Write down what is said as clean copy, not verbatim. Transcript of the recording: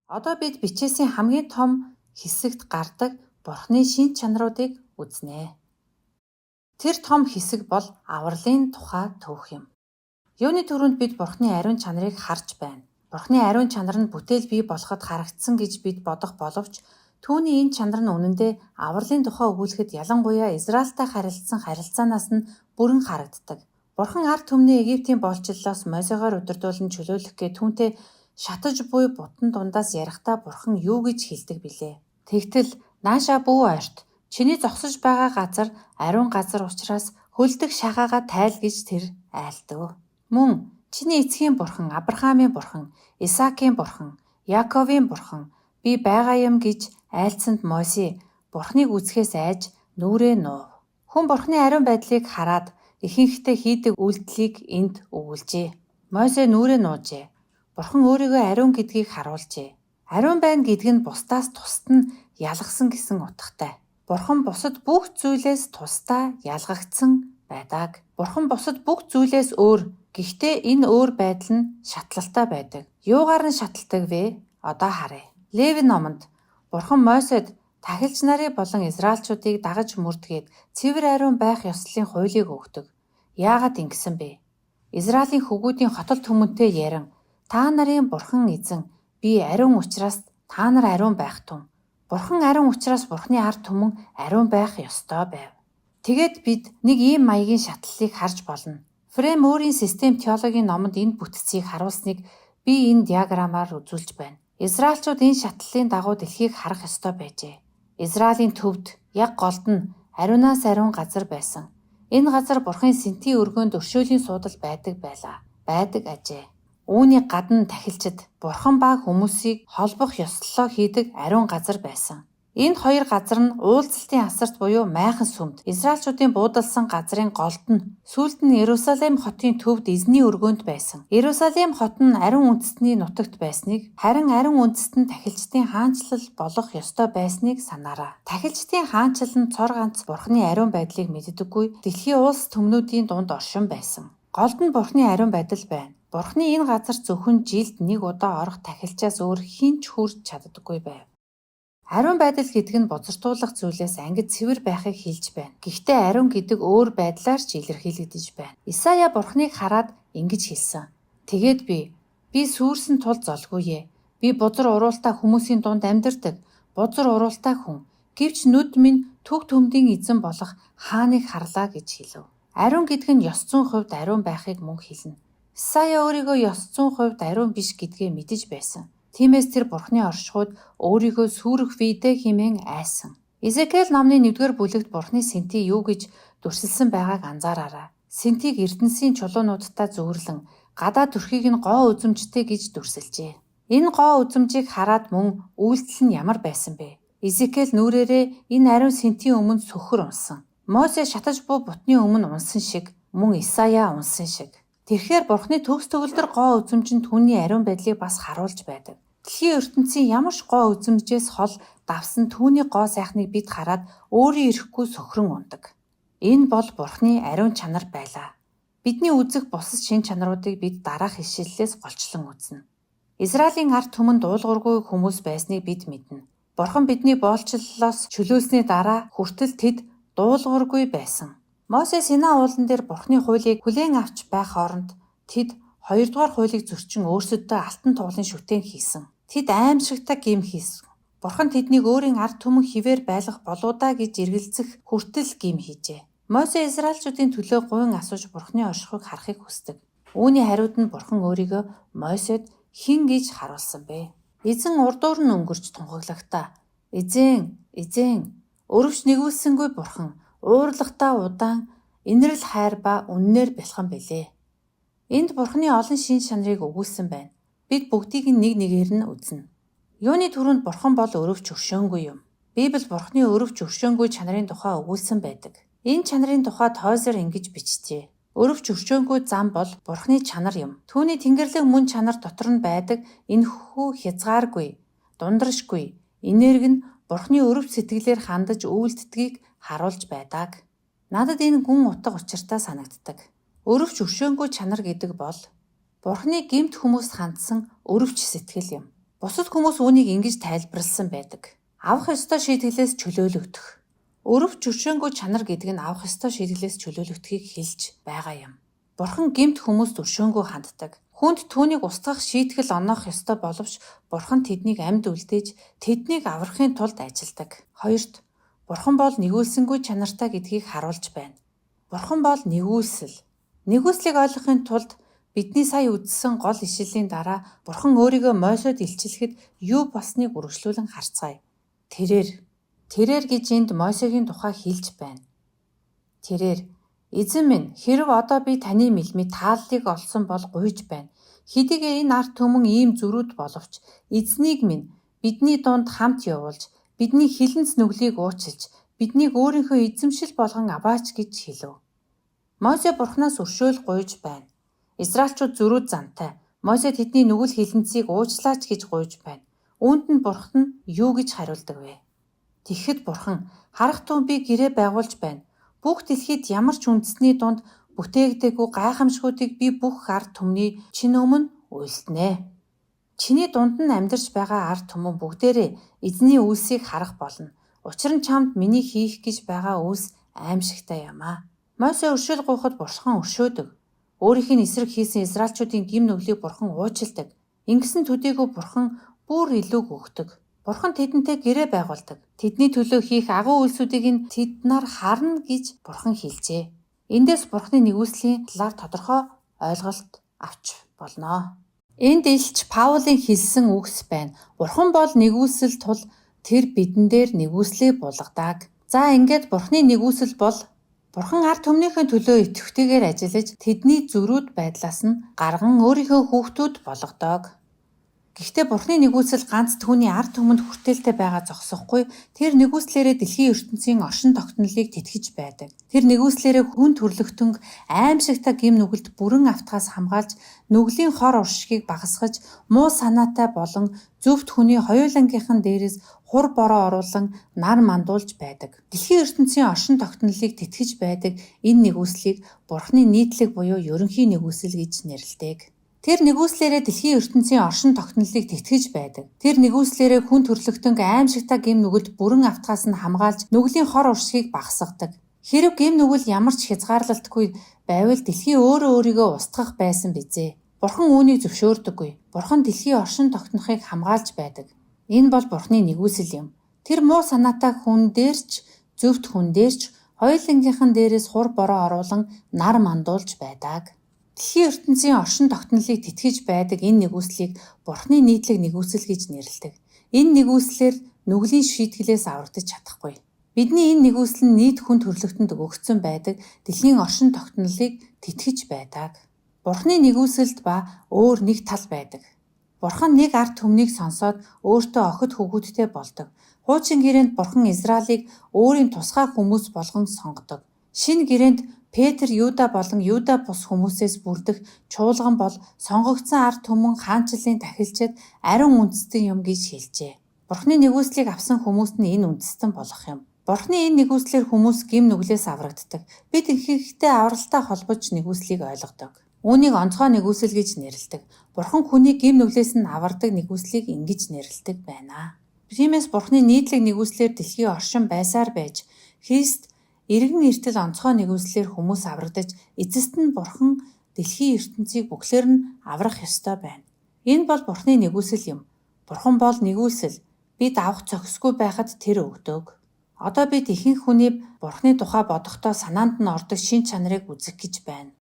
Одоо бид бичээсийн хамгийн том хэсэгт гардаг Бурхны шинж чанаруудыг үзнэ. Тэр том хэсэг бол авралын тухай түүх юм. Юуны түрүүнд бид Бурхны ариун чанарыг харж байна. Бурхны ариун чанар нь бүтээл бий болоход харагдсан гэж бид бодох боловч түүний энэ чанар нь үнэндээ авралын тухай өгүүлэхэд ялангуяа Израильтай харилцсан харилцаанаас нь бүрэн харагддаг. Бурхан ард түмний Египтийн боолчлолоос Мосегоор удирдуулан чөлөөлөх гэ түүнтэй шатаж буй бутан дундаас ярихдаа Бурхан юу гэж хэлдэг билээ. Тэгтэл нааша бүү ойрт чиний зогсож байгаа газар ариун газар учраас хөлдөх шагаагаа тайл гэж тэр айлдав. Мөн чиний эцгийн Бурхан, Авраамийн Бурхан, Исаакийн Бурхан, Яаковын Бурхан би байгаа юм гэж айлцсанд Мосе Бурхныг үзэхээс айж нүрээ нуув. Хүн Бурхны ариун байдлыг хараад ихэнхдээ хийдэг үйлдэлийг энд өгүүлжээ. Мосе нүрээ нуужээ. Бурхан өөрийгөө ариун гэдгийг харуулжээ. Ариун байна гэдг нь бусдаас тусад нь ялгсан гэсэн утгатай. Бурхан бусад бүх зүйлээс тусдаа ялгагдсан байдаг. Бурхан бусад бүх зүйлээс өөр. Гэхдээ энэ өөр байдал нь шатлалтай байдаг. Юугаар нь шаталдаг вэ? Одоо харъя. Леви номонд Бурхан Мосед тахилч нарын болон израилчуудыг дагаж мөрдгээд цэвэр ариун байх ёслолын хуулийг өгдөг. Яагаад ингэсэн бэ? Израилийн хөвгүүдийн хотол түмэнтэй ярин та нарын Бурхан эзэн би ариун учраас та нар ариун байх тун. Бурхан ариун учраас Бурханы ард түмэн ариун байх ёстой байв. Тэгээд бид нэг ийм маягийн шатлалыг харж болно. Фрем өөрийн систем теологийн номонд энэ бүтцийг харуулсныг би энэ диаграмаар үзүүлж байна. Израильчууд энэ шатлалын дагуу дэлхийг харах ёстой байжээ. Израилийн төвд яг голд нь ариунаас ариун газар байсан. Энэ газар Бурханы сэнтийн өргөөнд өршөөлийн суудал байдаг байлаа. Байдаг ажээ. Үүний гадна тахилчид Бурхан ба хүмүүсийг холбох ёслолоо хийдэг ариун газар байсан. Энэ хоёр газар нь уулзалтын асарт буюу майхан сүмд Израильчуудын буудалсан газрын голд нь сүүлд нь Иерусалим хотын төвд эзний өргөөнд байсан. Иерусалим хот нь ариун үндэстний нутагт байсныг, харин ариун үндэст нь тахилчдын хаанчлал болох ёстой байсныг санаарай. Тахилчдын хаанчлал нь цор ганц Бурханы ариун байдлыг мэддэггүй дэлхийн улс төмнүүдийн дунд оршин байсан. Голд нь Бурханы ариун байдал байна. Бурханы энэ газар зөвхөн жилд нэг удаа орох тахилчаас өөр хэн ч хүрч чаддаггүй байв. Ариун байдал гэдэг нь бозортуулах зүйлээс ангид цэвэр байхыг хэлж байна. Гэхдээ ариун гэдэг өөр байдлаар ч илэрхийлэгдэж байна. Исая Бурханыг хараад ингэж хэлсэн. Тэгээд би сүрсэн тул золгүй ээ. Би бузар уруултай хүмүүсийн дунд амьдардаг. Бузар уруултай хүн. Гэвч нүд минь төг төмдийн эзэн болох хааныг харлаа гэж хэлв. Ариун гэдэг нь ёс зүйн хувьд ариун байхыг мөн хэлнэ. Исая өөрийгөө ёс зүйн хувьд ариун биш гэдгээ мэдэж байсан. Тиймээс тэр Бурханы оршихуйд өөрийгөө сүрэх вийдэ хэмээн айсан. Изекиэл номны 1-р бүлэгт Бурханы сэнтий юу гэж дүрсэлсэн байгааг анзаараарай. Сэнтийг эрдэнсийн чулуунуудтай зөөрлөн гадаа төрхийг нь гоо үзэмжтэй гэж дүрсэлжээ. Энэ гоо үзэмжийг хараад мөн үйлдэл нь ямар байсан бэ? Изекиэл нүрээрээ энэ ариун сэнтийн өмнө сөхөр унсан. Мосе шатаж буй бутны өмнө унсан шиг, мөн Исая унсан шиг. Тэрхээр Бурханы төгс төгөлдөр гоо үзэмж нь түүний ариун байдлыг бас харуулж байдаг. Дэлхийн ертөнцийн ямар ч гоо үзэмжээс хол давсан түүний гоо сайхныг бид хараад өөрийн ирэхгүй сөхрөн ундаг. Энэ бол Бурханы ариун чанар байлаа. Бидний үзэх бусад шин чанаруудыг бид дараах ишлэлээс голчлон үзнэ. Израилийн ард түмэн дуулуургүй хүмүүс байсныг бид мэднэ. Бурхан бидний боолчлолоос чөлөөлсний дараа хүртэл тэд дуулуургүй байсан. Мосе Синай уулан дээр Бурханы хуулийг хүлээн авч байх хооронд тэд 2-р хуулийг зөрчин өөрсөддөө алтан туулын шүтээн хийсэн. Тэд аимшигтай гим хийсэн. Бурхан тэднийг өөрийн ард түмэн хിവэр байлгах болоо да гэж эргэлзэх хүртэл гим хийжээ. Мосе Израильчүүдийн төлөө гуйн асууж Бурханы оршихуйг харахыг хүсдэг. Үүний хариуд нь Бурхан өөрийгөө Мосед хэн гэж харуулсан бэ? Эзэн урдуур нь өнгөрч тунхаглагтаа эзэн өрөвч нэгүүлсэнгүй Бурхан уурлахтаа удаан инэрл хайр ба үннээр бэлхэн бэлээ. Энд Бурханы олон шин чанарыг өгүүлсэн байна. Бид бүгдийг нэг нэгээр нь үзнэ. Юуны түрүүнд Бурхан бол өрөвч өршөөнгүй юм. Библи Бурханы өрөвч өршөөнгүй чанарын тухай өгүүлсэн байдаг. Энэ чанарын тухай Тойзер ингэж бичжээ. Өрөвч өршөөнгүй зам бол Бурханы чанар юм. Түүний тэнгэрлэг мөн чанар дотор нь байдаг энэхүү хязгааргүй, дундрашгүй, энерги нь Бурханы өрөвч сэтгэлээр хандаж үйлддгийг харуулж байдаг. Надад энэ гүн утга учиртай санагддаг. Өрөвч өршөөнгүй чанар гэдэг бол Бурханы гэмт хүмүүст хандсан өрөвч сэтгэл юм. Бусад хүмүүс үүнийг ингэж тайлбарласан байдаг. Авах ёстой шийтгэлээс чөлөөлөгдөх. Өрөвч өршөөнгүй чанар гэдэг нь авах ёстой шийтгэлээс чөлөөлөгдөхийг хэлж байгаа юм. Бурхан гэмт хүмүүст өршөөнгүй ханддаг. Хүнд түүнийг устгах шийтгэл оноох ёстой боловч Бурхан тэднийг амьд үлдээж тэднийг аврахын тулд ажилдаг. Хоёрт, Бурхан бол нэгүүлсэнгүй чанартай гэдгийг харуулж байна. Бурхан бол нэгүүлсэл. Нэгүүлслийг ойлгохын тулд бидний сая үзсэн гол ишлэлийн дараа Бурхан өөрийгөө Мойсед илчилэхэд юу болсныг үргэлжлүүлэн харцгаая. Тэрээр гэж энд Мойсегийн тухай хэлж байна. Эзэн минь, хэрв одоо би таны мэлмид тааллыг олсон бол гуйж байна. Хэдийгээр энэ арт түмэн ийм зүрүүд боловч эзнийг минь бидний дунд хамт явуулж, бидний хилэнц нүглийг уучлж, биднийг өөрийнхөө эзэмшил болгон аваач гэж хэлв. Мойсе Бурханаас өршөөл гуйж байна. Израильчууд зүрүүд зантай. Мойсе тэдний нүгэл хилэнцийг уучлаач гэж гуйж байна. Үүнд нь Бурхан юу гэж хариулдаг вэ? Тэгэхэд Бурхан харах түн би гэрээ байгуулж байна. Бүх дэлхийд ямар ч үндэсний дунд бүтээгдээгүй гайхамшгуудыг би бүх ард түмний чинь өмнө үйлснэ. Чиний дунд нь амьдарч байгаа ард түмэн бүгдээрээ эзний үйлсийг харах болно. Учир нь чамд миний хийх гэж байгаа үйлс аимшигтай юм аа. Мойсе өршөөл гуйхад Бурхан өршөөдөг. Өөрийнх нь эсрэг хийсэн израильчуудын гим нүглийг Бурхан уучилдаг. Ингэсэн төдийгүй Бурхан бүр илүү өгдөг. Бурхан тэдэнтэй гэрээ байгуулдаг. Тэдний төлөө хийх агуу үйлсүүдийг нь тэд нар харна гэж Бурхан хэлжээ. Эндээс Бурханы нэгүслийн талаар тодорхой ойлголт авч болно. Энд илч Паулийн хэлсэн үгс байна. Бурхан бол нэгүсэл тул тэр бидэн дээр нэгүслээ булгадаг. За ингээд Бурханы нэгүсэл бол Бурхан ард түмнийхээ төлөө итгэвтэйгээр ажиллаж тэдний зөрүүд байдлаас нь гарган өөрийнхөө хүүхдүүд болгодог. Гэхдээ Бурханы нэгүсэл ганц түүний ард түмэнд хүртээлтэй байгаа зогсохгүй, тэр нэгүслээрээ дэлхийн ертөнцийн оршин тогтнолыг тэтгэж байдаг. Тэр нэгүслээрээ хүн төрлөختөнг аимшигтай гим нүгэлд бүрэн автгаас хамгаалж, нүглийн хор уршигыг багасгаж, муу санаатай болон зөвхт хүний хоёулангийнхан дээрээс хур бороо оруулан нар мандуулж байдаг. Дэлхийн ертөнцийн оршин тогтнолыг тэтгэж байдаг энэ нэгүслийг Бурханы нийтлэг буюу ерөнхий нэгүсэл гэж нэрлэдэг. Тэр нэгүслээрээ дэлхийн ертөнцийн оршин тогтнолыг тэтгэж байдаг. Тэр нэгүслээрээ хүн төрлөختөнг аимшигтай гим нүгэлд бүрэн автгаас нь хамгаалж, нүглийн хор уршигыг багасгадаг. Хэрэв гим нүгэл ямар ч хязгаарлалтгүй байвал дэлхий өөрөө өөрийгөө устгах байсан бизээ. Бурхан үүнийг зөвшөөрдөггүй. Бурхан дэлхийн оршин тогтнохыг хамгаалж байдаг. Энэ бол Бурханы нэгүсэл юм. Тэр муу санаатай хүн дээрч, зөвхт хүн дээрч, хоёулангийнхан дээрээс хур бороо оруулан нар мандуулж байдаг. Дэлхийн ертөнцийн оршин тогтнолыг тэтгэж байдаг энэ нэгүслийг Бурханы нийтлэг нэгүсэл гэж нэрлэдэг. Энэ нэгүслэр нүглийн шийтгэлээс аврагдаж чадахгүй. Бидний энэ нэгүсэл нь нийт хүн төрлөختөнд өгөгдсөн байдаг дэлхийн оршин тогтнолыг тэтгэж байдаг. Бурханы нэгүсэлд ба өөр нэг тал байдаг. Бурхан нэг ард түмнийг сонсоод өөртөө охид хөвгүүдтэй болдог. Хуучин гэрээнд Бурхан Израилийг өөрийн тусгай хүмүүс болгон сонгодог. Шинэ гэрээнд Петр, Юда болон Юда бус хүмүүсээс бүрдэх чуулган бол сонгогдсон ард түмэн хаанчлалын тахилчид ариун үндэстэн юм гэж хэлжээ. Бурханы нэгүслийг авсан хүмүүст нь энэ үндэстэн болох юм. Бурханы энэ нэгүслэр хүмүүс гим нүглээс аврагддаг. Бид ихэнхдээ авралтай холбож нэгүслийг ойлгодог. Үүнийг онцгой нэгүсэл гэж нэрлэдэг. Бурхан хүний гим нүглээс нь авардаг нэгүслийг ингэж нэрлэдэг байна. Тиймээс Бурханы нийтлэг нэгүслэр дэлхийн оршин байсаар байж Христ эргэн эртэл онцгой нэгүслэр хүмүүс аврагдаж эцэст нь Бурхан дэлхийн ертөнцийг бүхлээр нь аврах ёстой байна. Энэ бол Бурханы нэгүсэл юм. Бурхан бол нэгүсэл. Бид авах зохисгүй байхад тэр өгдөг. Одоо бид ихэнх хүний Бурханы тухай бодохдоо санаанд нь ордог шин чанарыг үзэх гэж байна.